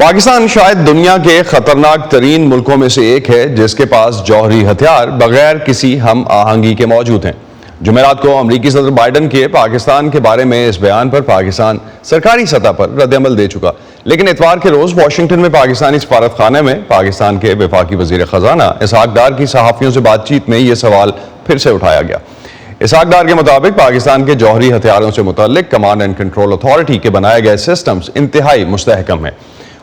پاکستان شاید دنیا کے خطرناک ترین ملکوں میں سے ایک ہے جس کے پاس جوہری ہتھیار بغیر کسی ہم آہنگی کے موجود ہیں۔ جمعرات کو امریکی صدر بائیڈن کے پاکستان کے بارے میں اس بیان پر پاکستان سرکاری سطح پر رد عمل دے چکا، لیکن اتوار کے روز واشنگٹن میں پاکستانی سفارت خانے میں پاکستان کے وفاقی وزیر خزانہ اسحاق ڈار کی صحافیوں سے بات چیت میں یہ سوال پھر سے اٹھایا گیا۔ اسحاق ڈار کے مطابق پاکستان کے جوہری ہتھیاروں سے متعلق کمانڈ اینڈ کنٹرول اتھارٹی کے بنائے گئے سسٹمز انتہائی مستحکم ہیں،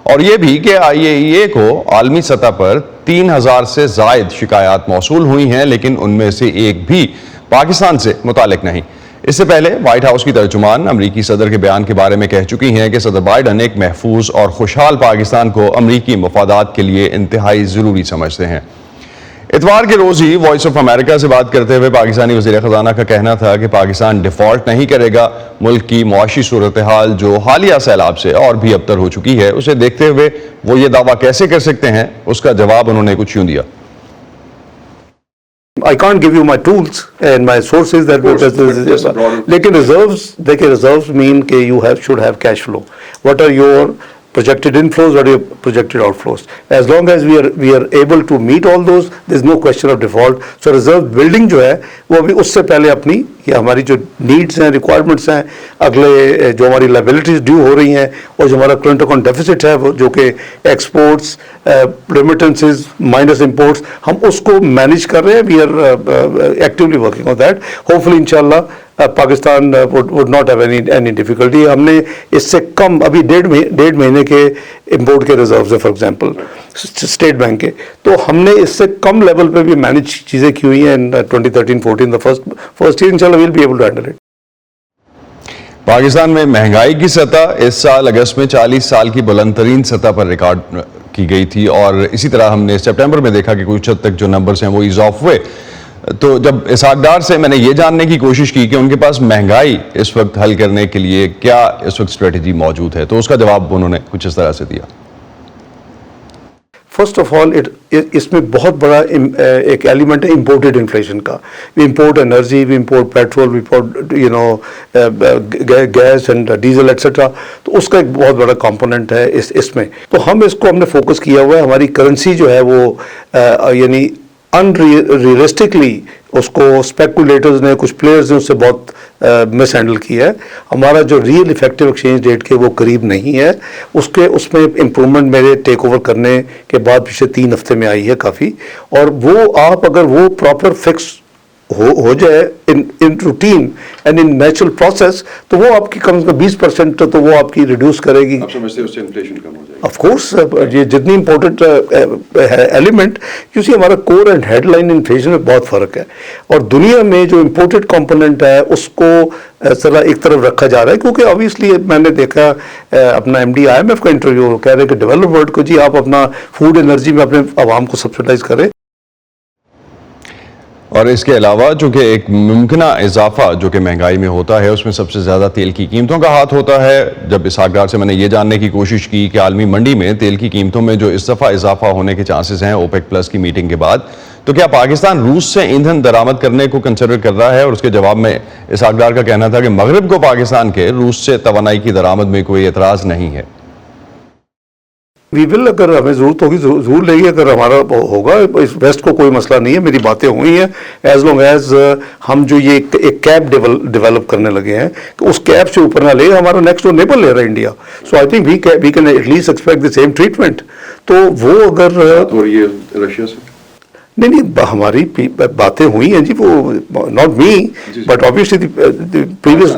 اور یہ بھی کہ IAEA کو عالمی سطح پر 3000 سے زائد شکایات موصول ہوئی ہیں، لیکن ان میں سے ایک بھی پاکستان سے متعلق نہیں۔ اس سے پہلے وائٹ ہاؤس کی ترجمان امریکی صدر کے بیان کے بارے میں کہہ چکی ہیں کہ صدر بائیڈن ایک محفوظ اور خوشحال پاکستان کو امریکی مفادات کے لیے انتہائی ضروری سمجھتے ہیں۔ اتوار کے روز ہی وائس آف امریکہ سے بات کرتے ہوئے پاکستانی وزیر خزانہ کا کہنا تھا کہ پاکستان ڈیفالٹ نہیں کرے گا۔ ملک کی معاشی صورتحال جو حالیہ سیلاب سے اور بھی ابتر ہو چکی ہے، اسے دیکھتے ہوئے وہ یہ دعویٰ کیسے کر سکتے ہیں؟ اس کا جواب انہوں نے کچھ یوں دیا۔ I can't give you my tools and my sources that لیکن reserves mean کہ you should have cash flow. What are your projected inflows, what are your projected outflows? As long as we are able to meet all those, there's no question of default. So reserve building جو ہے وہ ابھی اس سے پہلے اپنی یہ ہماری جو نیڈز ہیں، ریکوائرمنٹس ہیں، اگلے جو ہماری لائبلٹیز ڈیو ہو رہی ہیں اور جو ہمارا کرنٹ اکاؤنٹ ڈیفیسٹ ہے جو کہ ایکسپورٹس ریمیٹنسز مائنس امپورٹس، ہم اس کو مینیج کر رہے ہیں۔ We are actually working on that. Hopefully انشاءاللہ Pakistan would not have any difficulty۔ ہم نے اس سے کم ابھی ڈیڑھ مہینے کے امپورٹ کے ریزروز ہیں، فار ایگزامپل اسٹیٹ بینک کے، تو ہم نے اس سے کم لیول پہ بھی مینیج چیزیں کی ہوئی ہیں۔ 2013-14 فرسٹ ایئر انشاءاللہ we'll be able to handle it۔ Pakistan میں مہنگائی کی سطح اس سال اگست میں 40 سال کی بلند ترین سطح پر ریکارڈ کی گئی تھی، اور اسی طرح ہم نے سپٹمبر میں دیکھا کہ کچھ حد تک جو نمبرز ہیں وہ ایز آف ہوئے۔ تو جب اسحاق ڈار سے میں نے یہ جاننے کی کوشش کی کہ ان کے پاس مہنگائی اس وقت حل کرنے کے لیے کیا اس وقت اسٹریٹجی موجود ہے، تو اس کا جواب انہوں نے کچھ اس طرح سے دیا۔ فرسٹ آف آل اس میں بہت بڑا ایک ایلیمنٹ ہے امپورٹڈ انفلیشن کا۔ We import energy, we import petrol, we import gas and diesel etcetera, تو اس کا ایک بہت بڑا کمپوننٹ ہے اس میں۔ تو ہم اس کو ہم نے فوکس کیا ہوا ہے۔ ہماری کرنسی جو ہے وہ یعنی ریئلسٹکلی اس کو اسپیکولیٹرز نے، کچھ پلیئرز نے اس سے بہت مس ہینڈل کیا ہے۔ ہمارا جو ریئل افیکٹو ایکسچینج ریٹ کے وہ قریب نہیں ہے، اس میں امپرومنٹ میرے ٹیک اوور کرنے کے بعد پچھلے 3 ہفتے میں آئی ہے کافی، اور وہ آپ اگر وہ پراپر فکس ہو جائے in routine and in natural process, تو وہ آپ کی کم از کم 20% تو وہ آپ کی ریڈیوس کرے گی۔ آپ سمجھتے ہیں اس سے انفلیشن کم ہو جائے گی؟ آف کورس، یہ جتنی امپورٹنٹ ایلیمنٹ، کیونکہ ہمارا کور اینڈ ہیڈ لائن انفلیشن میں بہت فرق ہے، اور دنیا میں جو امپورٹڈ کمپوننٹ ہے اس کو ذرا ایک طرف رکھا جا رہا ہے، کیونکہ obviously میں نے دیکھا اپنا MD IMF کا انٹرویو کہہ رہے کہ ڈیولپ ورلڈ کو جی آپ اپنا فوڈ انرجی میں اپنے عوام کو سبسڈائز کریں۔ اور اس کے علاوہ چونکہ ایک ممکنہ اضافہ جو کہ مہنگائی میں ہوتا ہے، اس میں سب سے زیادہ تیل کی قیمتوں کا ہاتھ ہوتا ہے۔ جب اسحاق ڈار سے میں نے یہ جاننے کی کوشش کی کہ عالمی منڈی میں تیل کی قیمتوں میں جو اس دفعہ اضافہ ہونے کے چانسز ہیں OPEC پلس کی میٹنگ کے بعد، تو کیا پاکستان روس سے ایندھن درآمد کرنے کو کنسیڈر کر رہا ہے؟ اور اس کے جواب میں اسحاق ڈار کا کہنا تھا کہ مغرب کو پاکستان کے روس سے توانائی کی درآمد میں کوئی اعتراض نہیں ہے۔ وی ول، اگر ہمیں ضرورت ہوگی ضرور لیں گے، اگر ہمارا ہوگا، اس ویسٹ کو کوئی مسئلہ نہیں ہے، میری باتیں ہوئی ہیں۔ ایز لانگ ایز ہم جو یہ ایک کیپ ڈیولپ کرنے لگے ہیں کہ اس کیپ سے اوپر نہ لے، ہمارا نیکسٹ ڈور نیبر لے رہا ہے India, so I think we can at least expect the same treatment. تو وہ اگر رشیا سے نہیں ہماری باتیں ہوئی ہیں جی، وہ not me but obviously previous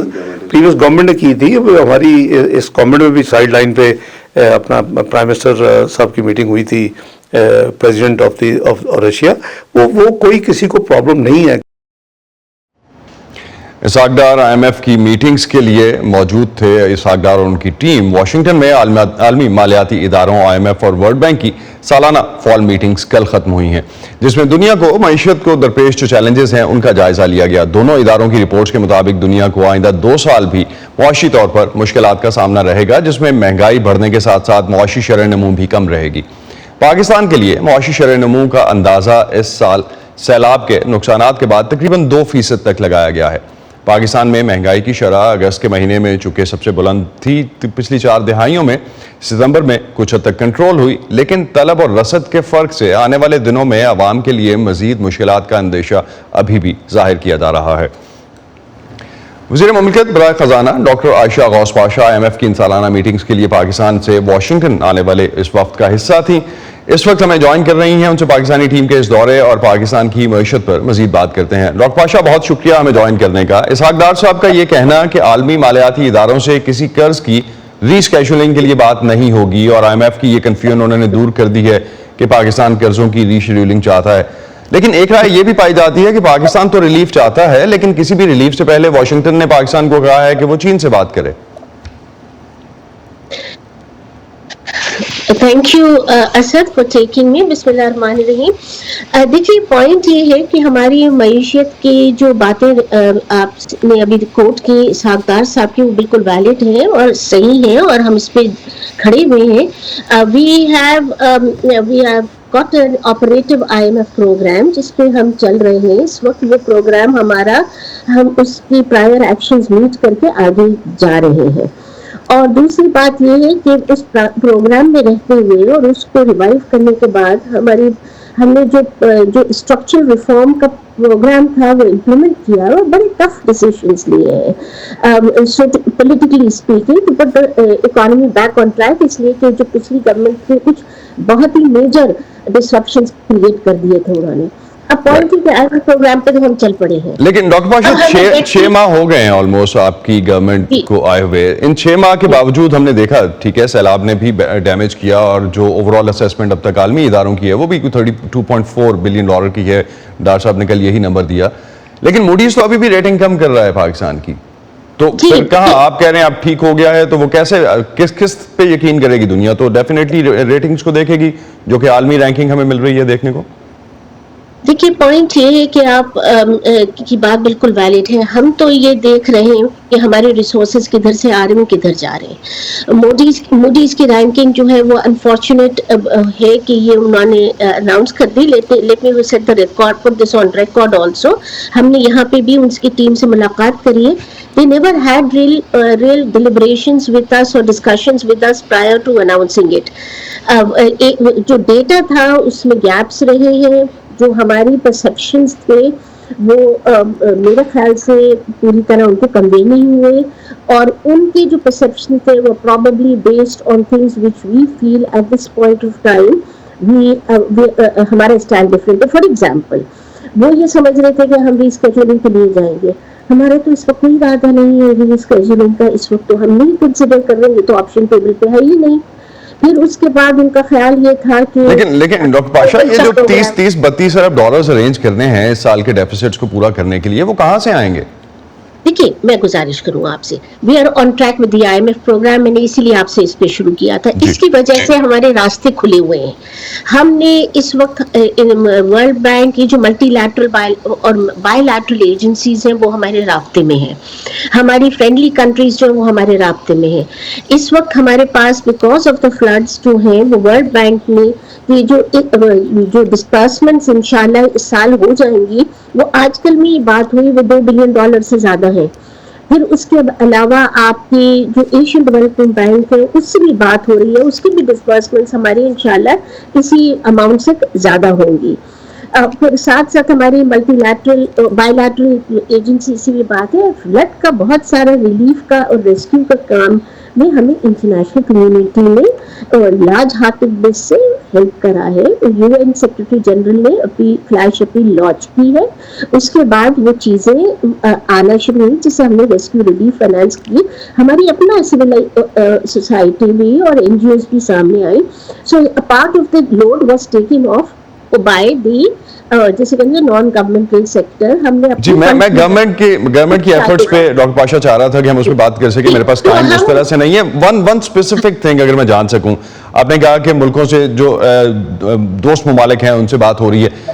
government نے کی تھی۔ ہماری اس گورنمنٹ میں بھی سائڈ لائن پہ اپنا پرائم منسٹر صاحب کی میٹنگ ہوئی تھی پریزیڈنٹ آف رشیا، وہ کوئی کسی کو پرابلم نہیں ہے۔ اسحاق ڈار IMF کی میٹنگز کے لیے موجود تھے۔ اسحاق ڈار اور ان کی ٹیم واشنگٹن میں عالمی مالیاتی اداروں IMF اور ورلڈ بینک کی سالانہ فال میٹنگز کل ختم ہوئی ہیں، جس میں دنیا کو معیشت کو درپیش جو چیلنجز ہیں ان کا جائزہ لیا گیا۔ دونوں اداروں کی رپورٹس کے مطابق دنیا کو آئندہ 2 سال بھی معاشی طور پر مشکلات کا سامنا رہے گا، جس میں مہنگائی بڑھنے کے ساتھ ساتھ معاشی شرح نمو بھی کم رہے گی۔ پاکستان کے لیے معاشی شرح نمو کا اندازہ اس سال سیلاب کے نقصانات کے بعد تقریباً 2% تک لگایا گیا ہے۔ پاکستان میں مہنگائی کی شرح اگست کے مہینے میں چونکہ سب سے بلند تھی پچھلی 4 دہائیوں میں، ستمبر میں کچھ حد تک کنٹرول ہوئی، لیکن طلب اور رسد کے فرق سے آنے والے دنوں میں عوام کے لیے مزید مشکلات کا اندیشہ ابھی بھی ظاہر کیا جا رہا ہے۔ وزیر مملکت برائے خزانہ ڈاکٹر عائشہ غوث پاشا IMF کی ان سالانہ میٹنگز کے لیے پاکستان سے واشنگٹن آنے والے اس وفد کا حصہ تھیں۔ اس وقت ہمیں جوائن کر رہی ہیں، ان سے پاکستانی ٹیم کے اس دورے اور پاکستان کی معیشت پر مزید بات کرتے ہیں۔ ڈاکٹر پاشا، بہت شکریہ ہمیں جوائن کرنے کا۔ اسحاق ڈار صاحب کا یہ کہنا کہ عالمی مالیاتی اداروں سے کسی قرض کی ری اسکیجولنگ کے لیے بات نہیں ہوگی، اور IMF کی یہ کنفیوژن انہوں نے دور کر دی ہے کہ پاکستان قرضوں کی ری شیڈولنگ چاہتا ہے، لیکن ایک رائے یہ بھی پائی جاتی ہے کہ پاکستان تو ریلیف چاہتا ہے، لیکن کسی بھی ریلیف سے پہلے واشنگٹن نے پاکستان کو کہا ہے کہ وہ چین سے بات کرے۔ Thank you Asad for taking me. بسم اللہ الرحمن الرحیم۔ دیکھیے پوائنٹ یہ ہے کہ ہماری معیشت کی جو باتیں آپ نے ابھی کوٹ کی اسحاق ڈار صاحب کی، وہ بالکل ویلڈ ہیں اور صحیح ہیں، اور ہم اس پہ کھڑے ہوئے ہیں۔ We have got an operative IMF program جس پہ ہم چل رہے ہیں اس وقت۔ وہ پروگرام ہمارا، ہم اس کی پرائر ایکشنز میٹ کر کے آگے جا رہے ہیں۔ اور دوسری بات یہ ہے کہ اس پروگرام میں رہتے ہوئے اور اس کو ریوائیو کرنے کے بعد ہم نے جو اسٹرکچرل ریفارم کا پروگرام تھا وہ امپلیمنٹ کیا اور بڑے ٹف ڈیسیشنز لیے ہیں politically speaking to put economy back on track, اس لیے کہ جو پچھلی گورنمنٹ نے کچھ بہت ہی میجر ڈسرپشنز کریٹ کر دیے تھے انہوں نے۔ اب پوائنٹ کے آئیڈیا پروگرام پہ ہم چل پڑے ہیں۔ لیکن ڈاکٹر پاشا 6 ماہ ہو گئے ہیں آلموسٹ آپ کی گورنمنٹ کو آئے ہوئے، ان 6 ماہ کے باوجود ہم نے دیکھا ٹھیک ہے سیلاب نے بھی ڈیمیج کیا، اور جو اوور آل اسیسمنٹ اب تک عالمی اداروں کی ہے وہ بھی 32.4 بلین ڈالر کی ہے، ڈار صاحب نے کل یہی نمبر دیا، لیکن موڈیز تو ابھی بھی ریٹنگ کم کر رہا ہے پاکستان کی، تو پھر کہاں آپ کہہ رہے ہیں اب ٹھیک ہو گیا ہے، تو وہ کیسے کس پہ یقین کرے گی دنیا؟ تو ڈیفینیٹلی ریٹنگز کو دیکھے گی جو کہ عالمی رینکنگ ہمیں مل رہی ہے دیکھنے کو۔ دیکھیے پوائنٹ یہ ہے کہ آپ کی بات بالکل ویلڈ ہے۔ ہم تو یہ دیکھ رہے ہیں کہ ہمارے ریسورسز کدھر سے آ رہے ہیں کدھر جا رہے ہیں۔ موڈیز کی رینکنگ جو ہے وہ انفارچونیٹ ہے کہ یہ انہوں نے اناؤنس کر دی، لیکن وہ set the record put this on record also. ہم نے یہاں پہ بھی ان کی ٹیم سے ملاقات کری ہے۔ They never had real deliberations with us or discussions with us prior to announcing it۔ جو ڈیٹا تھا اس میں گیپس رہے ہیں، جو ہماری پرسیپشنز تھے وہ میرے خیال سے پوری طرح ان کو کنوے نہیں ہوئے، اور ان کے جو پرسیپشن تھے وہ probably based on things which we feel at this point of time ہمارا اسٹائل ڈفرینٹ ہے۔ فار ایگزامپل وہ یہ سمجھ رہے تھے کہ ہم ری اسکیجولنگ کے لیے جائیں گے، ہمارا تو اس وقت کوئی ارادہ نہیں ہے ری اسکیجولنگ کا، اس وقت تو ہم نہیں کنسیڈر کر رہے، یہ تو آپشن ٹیبل پہ ہے ہی نہیں۔ پھر اس کے بعد ان کا خیال یہ تھا کہ لیکن ڈاکٹر پاشا یہ جو 30-32 ارب ڈالرز ارینج کرنے ہیں اس سال کے ڈیفیسٹس کو پورا کرنے کے لیے، وہ کہاں سے آئیں گے؟ دیکھیے میں گزارش کروں آپ سے، we are on track with the IMF programme, میں نے اسی لیے آپ سے اس پہ شروع کیا تھا۔ اس کی وجہ سے ہمارے راستے کھلے ہوئے ہیں۔ ہم نے اس وقت ورلڈ بینک کی جو ملٹی لیٹرل اور بائی لیٹرل ایجنسیز ہیں وہ ہمارے رابطے میں ہیں، ہماری فرینڈلی کنٹریز جو وہ ہمارے رابطے میں ہیں۔ اس وقت ہمارے پاس بیکاز آف دا فلڈس جو ہیں وہ ورلڈ بینک نے یہ جو ڈسبرسمنٹس انشاءاللہ اس سال ہو جائیں گی، وہ آج کل میں یہ بات ہوئی وہ $2 بلین سے زیادہ ہے۔ پھر اس کے علاوہ آپ کی جو ایشین ڈیولپمنٹ بینک ہے اس سے بھی بات ہو رہی ہے، اس کی بھی ڈسبرسمنٹس ہماری انشاءاللہ اسی اماؤنٹ سے زیادہ ہوں گی۔ پھر ساتھ ساتھ ہماری multi lateral by lateral agency سے بھی بات ہے۔ فلڈ کا بہت سارا ریلیف کا اور ریسکیو کا کام میں ہمیں انٹرنیشنل کمیونٹی نے لارج ہارٹڈ بیس سے ہیلپ کرا ہے۔ UN سیکرٹری جنرل نے اپنی فلیش اپیل لانچ کی ہے، اس کے بعد وہ چیزیں آنا شروع ہوئی جسے ہم نے ریسکیو ریلیف فائنانس کی، ہماری اپنا سول سوسائٹی بھی اور NGOs بھی سامنے آئی۔ So part of the load was taken off by the جیسے کہیں گے نان گورنمنٹل سیکٹر۔ ہم نے جی میں گورنمنٹ کی ایفرٹس پہ ڈاکٹر پاشا چاہ رہا تھا کہ ہم اس پہ بات کر سکیں، میرے پاس ٹائم اس طرح سے نہیں ہے۔ ون اسپیسیفک تھنگ اگر میں جان سکوں، آپ نے کہا کہ ملکوں سے جو دوست ممالک ہیں ان سے بات ہو رہی ہے،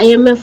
IMF,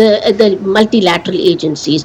the multilateral agencies।